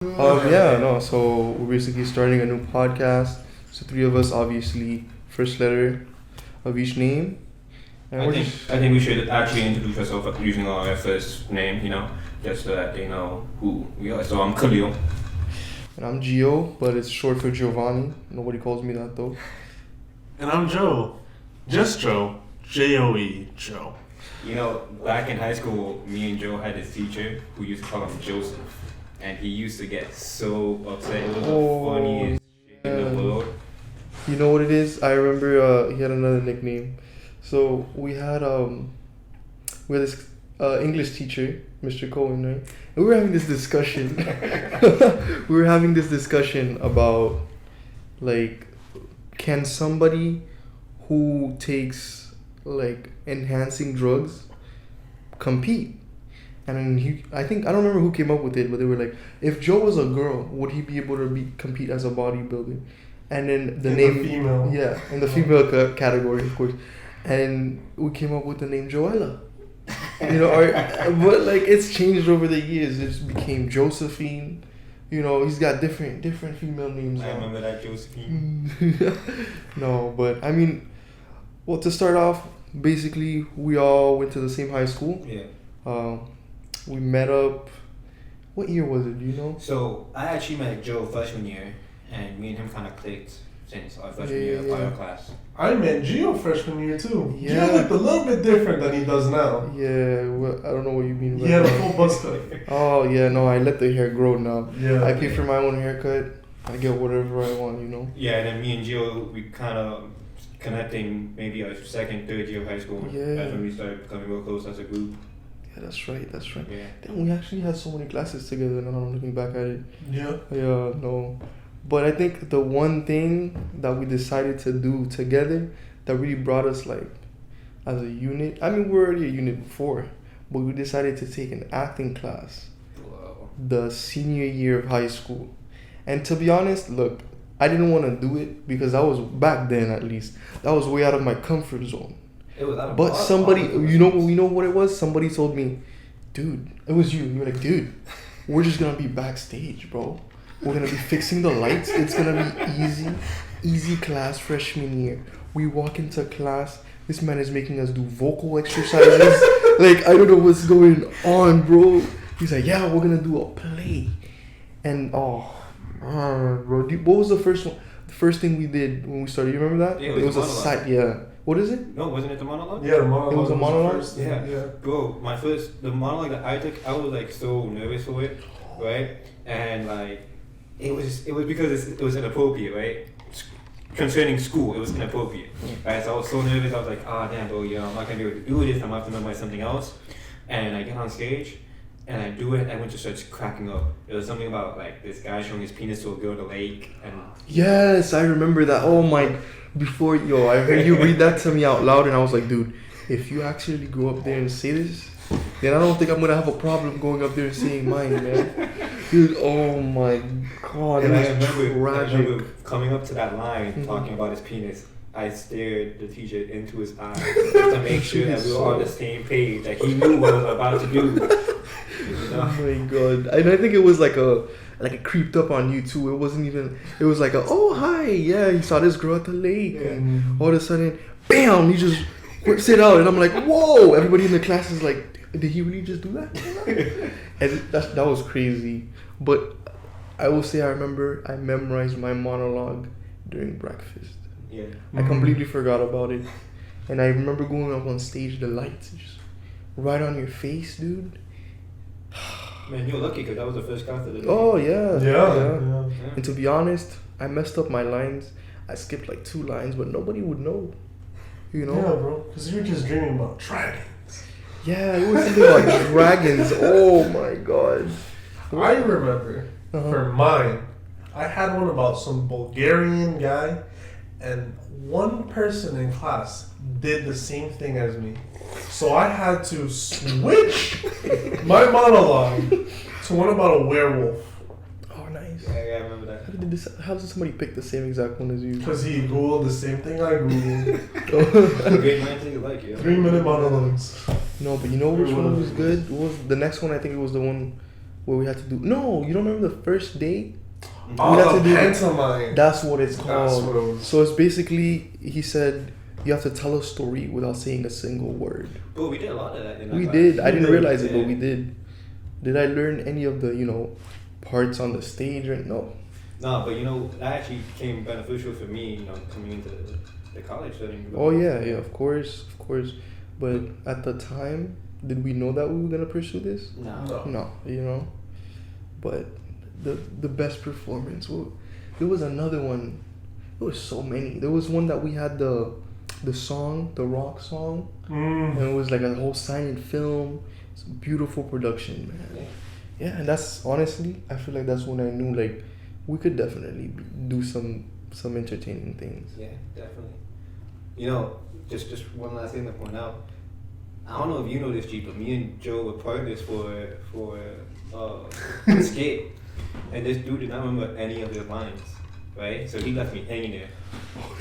So we're basically starting a new podcast. So three of us, obviously, first letter of each name, and I think we should actually introduce ourselves using our first name, just so that they know who we are. So I'm Khalil. and I'm Gio, but it's short for Giovanni. Nobody calls me that though. And I'm Joe. Just Joe. Joe. Joe. Back in high school, me and Joe had this teacher who used to call him Joseph. And he used to get so upset. It was the funniest shit in the world. You know what it is? I remember he had another nickname. So we had this English teacher, Mr. Cohen, right? And we were having this discussion. About like, can somebody who takes like enhancing drugs compete? And then I don't remember who came up with it, but they were like, if Joe was a girl, would he be able to compete as a bodybuilder? And then the name, female. Yeah, in the female category, of course. And we came up with the name Joella. But like it's changed over the years. It became Josephine. He's got different female names. I remember that Josephine. No, but I mean, well, to start off, basically we all went to the same high school. Yeah. We met up. What year was it? Do you know? So I actually met Joe freshman year, and me and him kind of clicked since our freshman year of bio class. I met Gio freshman year too. Yeah. Gio looked a little bit different than he does now. Yeah, well, I don't know what you mean. He had a full buzz cut. Oh yeah, no, I let the hair grow now. Yeah. I pay for my own haircut. I get whatever I want, Yeah, and then me and Gio, we kind of connecting maybe our second, third year of high school. Yeah. That's when we started becoming real close as a group. Yeah, that's right. Yeah. Damn, we actually had so many classes together now looking back at it. Yeah. Yeah, no. But I think the one thing that we decided to do together that really brought us like as a unit, I mean, we were already a unit before, but we decided to take an acting class the senior year of high school. And to be honest, look, I didn't want to do it because I was, back then at least, that was way out of my comfort zone. It was out of But somebody, you know what it was? Somebody told me, dude, it was you. You were like, dude, we're just going to be backstage, bro. We're going to be fixing the lights. It's going to be easy class freshman year. We walk into class. This man is making us do vocal exercises. Like, I don't know what's going on, bro. He's like, yeah, we're going to do a play. And, bro, what was the first one? The first thing we did when we started, you remember that? Yeah, it was a side, yeah. What is it? No, wasn't it the monologue? Yeah, the monologue. It was a monologue? Yeah. Bro, the monologue that I took, I was like so nervous for it, right? And like, it was because it was inappropriate, right? Concerning school, it was inappropriate, right? So I was so nervous, I was like, damn, bro, I'm not gonna be able to do this, I'm gonna have to memorize something else. And I get on stage, and I do it, and everyone just starts cracking up. It was something about like this guy showing his penis to a girl at the lake, and yes, I remember that. Oh my, I heard you read that to me out loud, and I was like, dude, if you actually go up there and say this, then I don't think I'm gonna have a problem going up there and saying mine, man. Dude, oh my god, and it was tragic. I remember coming up to that line, talking about his penis. I stared the teacher into his eyes to make sure that we were on the same page, that he knew what I was about to do. Oh my god. And I think it was like it creeped up on you too. It wasn't even, it was like oh hi, yeah, he saw this girl at the lake, and all of a sudden, bam, he just whips it out, and I'm like, whoa, everybody in the class is like, did he really just do that? And that was crazy. But I will say I remember I memorized my monologue during breakfast. Yeah. I completely forgot about it. And I remember going up on stage, the lights just right on your face, dude. Man, you're lucky because that was the first class of the day. Oh, yeah. Yeah. And to be honest, I messed up my lines. I skipped like 2 lines, but nobody would know. Yeah, bro. Because you were just dreaming about dragons. Yeah, it was something about dragons. Oh, my God. I remember, for mine, I had one about some Bulgarian guy, and one person in class did the same thing as me. So I had to switch my monologue to one about a werewolf. Oh, nice. Yeah, I remember that. How did somebody pick the same exact one as you? Because he Googled the same thing I Googled. Great minds think alike, yeah. 3-minute monologues. No, but you know which one was good? What was the next one? I think it was the one where we had to do. No, you don't remember the first day? Oh, We had to the do- pantomime. That's what it's That's called. what it was. So it's basically, he said, you have to tell a story without saying a single word. But we did a lot of that in that We class. did. I didn't did, realize it, yeah. but we did. Did I learn any of the, parts on the stage or no? No, but that actually became beneficial for me, coming into the college setting. Oh yeah, of course. But at the time, did we know that we were gonna pursue this? No. No, But the best performance. Well, there was another one. There was so many. There was one that we had the song, the rock song, and it was like a whole silent film. It's a beautiful production, man. Yeah, and that's honestly, I feel like that's when I knew like we could definitely do some entertaining things. Yeah, definitely. Just one last thing to point out. I don't know if you know this, G, but me and Joe were partners for Escape, and this dude did not remember any of the lines, right? So he left me hanging there.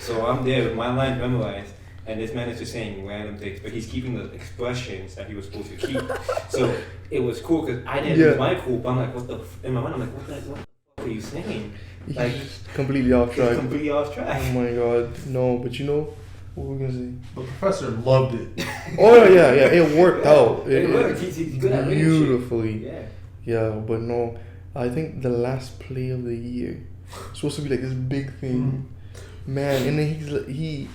So I'm there with my lines memorized, and this man is just saying random things, but he's keeping the expressions that he was supposed to keep. So it was cool because I didn't do my cool, but I'm like, in my mind, I'm like, what the fuck are you saying? Like, completely off track. Completely off track. Oh my god, no! But what were we gonna say? The professor loved it. Oh yeah, it worked out. It worked. He's good at making shit. Beautifully. Yeah, but no, I think the last play of the year was supposed to be like this big thing, man. And then he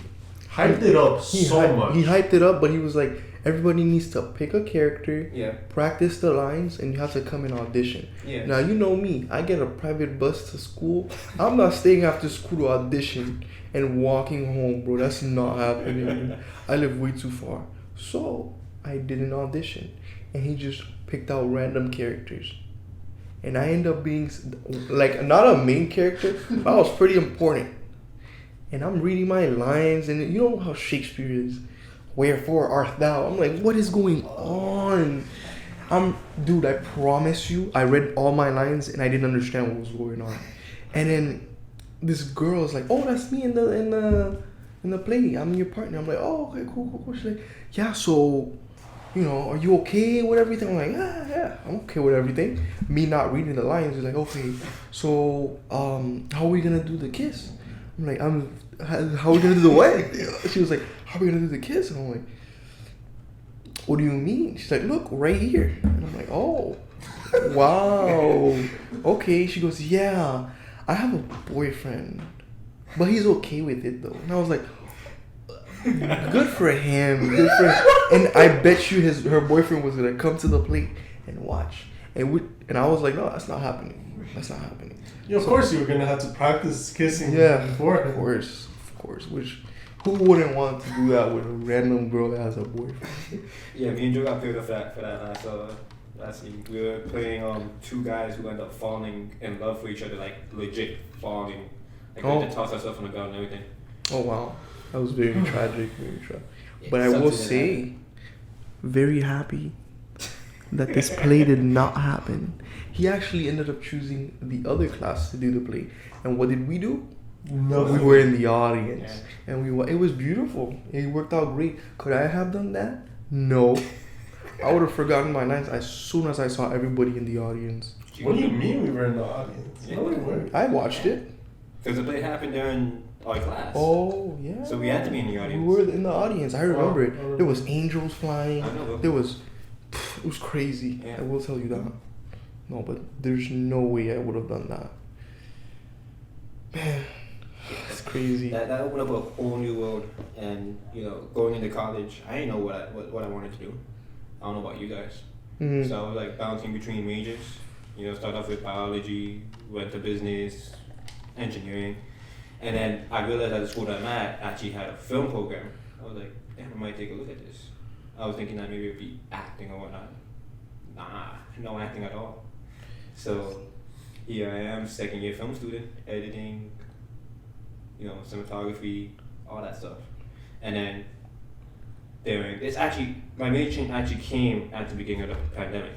hyped it up so much. He hyped it up, but he was like, everybody needs to pick a character, practice the lines, and you have to come and audition. Yeah. Now you know me, I get a private bus to school. I'm not staying after school to audition and walking home, bro. That's not happening. I live way too far. So I did an audition, and he just picked out random characters. And I ended up being like not a main character, but I was pretty important. And I'm reading my lines, and you know how Shakespeare is. Wherefore art thou? I'm like, what is going on? Dude, I promise you, I read all my lines and I didn't understand what was going on. And then this girl is like, oh, that's me in the play. I'm your partner. I'm like, oh, okay, cool. She's like, yeah, so, are you okay with everything? I'm like, yeah, I'm okay with everything. Me not reading the lines is like, okay, so how are we gonna do the kiss? I'm like, how are we gonna do the what? She was like, how are we gonna do the kiss? And I'm like, what do you mean? She's like, look, right here. And I'm like, oh, wow, okay. She goes, yeah, I have a boyfriend, but he's okay with it though. And I was like, good for him. And I bet you her boyfriend was gonna come to the plate and watch. And I was like, no, that's not happening. Of course you were gonna have to practice kissing. Yeah, before. Of course. Who wouldn't want to do that with a random girl that has a boyfriend? Yeah, me and Joe got paired up for that last scene. We were playing two guys who ended up falling in love for each other, like legit falling. Like they had to toss ourselves on the ground and everything. Oh wow, that was very tragic. Yeah, but I will say, very happy that this play did not happen. He actually ended up choosing the other class to do the play. And what did we do? No. We were in the audience. Yeah. And it was beautiful. It worked out great. Could I have done that? No. I would have forgotten my lines as soon as I saw everybody in the audience. What do you mean we were in the audience? Yeah. No, we weren't. I watched it. Because the play happened during our class. Oh, yeah. So we had to be in the audience. We were in the audience. I remember it. There was angels flying. I know. It was crazy. Yeah. I will tell you that. No, but there's no way I would have done that. Man, it's crazy. That opened up a whole new world, and going into college, I didn't know what I wanted to do. I don't know about you guys. Mm-hmm. So I was like bouncing between majors. Started off with biology, went to business, engineering, and then I realized that the school that I'm at actually had a film program. I was like, damn, I might take a look at this. I was thinking that maybe it'd be acting or whatnot. Nah, no acting at all. So here I am, second year film student, editing, cinematography, all that stuff. And then my major actually came at the beginning of the pandemic.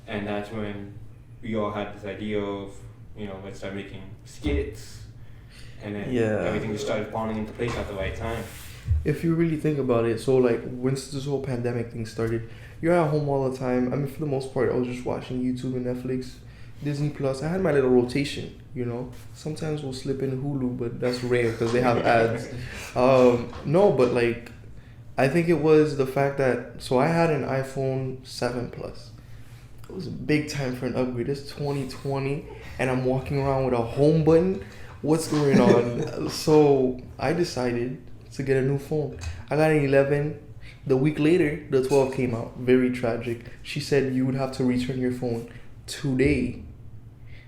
And that's when we all had this idea of, let's start making skits. And then everything just started falling into place at the right time. If you really think about it, so like once this whole pandemic thing started, you're at home all the time. I mean, for the most part, I was just watching YouTube and Netflix, Disney Plus. I had my little rotation, you know. Sometimes we'll slip in Hulu, but that's rare because they have ads. No, but like, I think it was the fact that, so I had an iPhone 7 Plus. It was a big time for an upgrade. It's 2020, and I'm walking around with a home button. What's going on? So I decided to get a new phone. I got an 11. The week later, the 12 came out. Very tragic. She said you would have to return your phone today.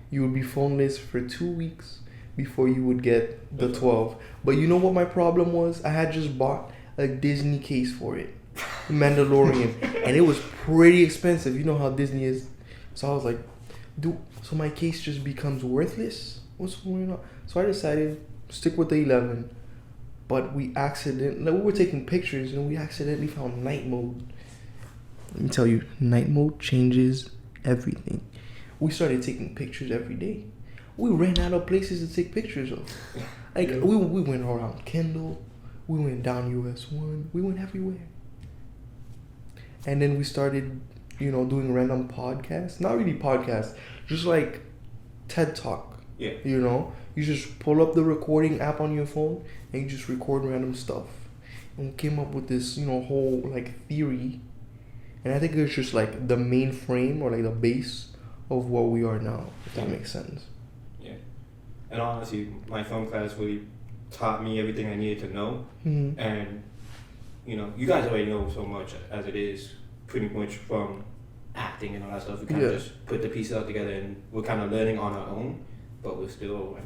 You would be phoneless for 2 weeks before you would get the 12. But you know what my problem was? I had just bought a Disney case for it. Mandalorian. And it was pretty expensive. You know how Disney is. So I was like, so my case just becomes worthless? What's going on? So I decided stick with the 11. But we were taking pictures and we accidentally found night mode. Let me tell you, night mode changes everything. We started taking pictures every day. We ran out of places to take pictures of. Like we went around Kendall, we went down US 1, we went everywhere. And then we started, doing random podcasts. Not really podcasts, just like TED Talk. Yeah. You just pull up the recording app on your phone and you just record random stuff. And we came up with this, whole like theory. And I think it's just like the main frame or like the base of what we are now, if that makes sense. Yeah. And honestly, my film class really taught me everything I needed to know. Mm-hmm. And, you guys already know so much as it is, pretty much from acting and all that stuff. We kind of just put the pieces out together and we're kind of learning on our own. But we're still,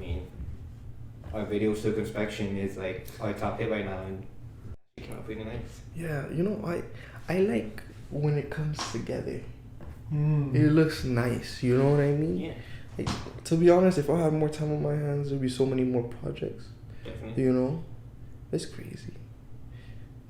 our video circumspection is like our top hit right now, and it came out pretty nice. Yeah, I like when it comes together. It looks nice, you know what I mean? Yeah. Like, to be honest, if I had more time on my hands, there'd be so many more projects. Definitely. It's crazy.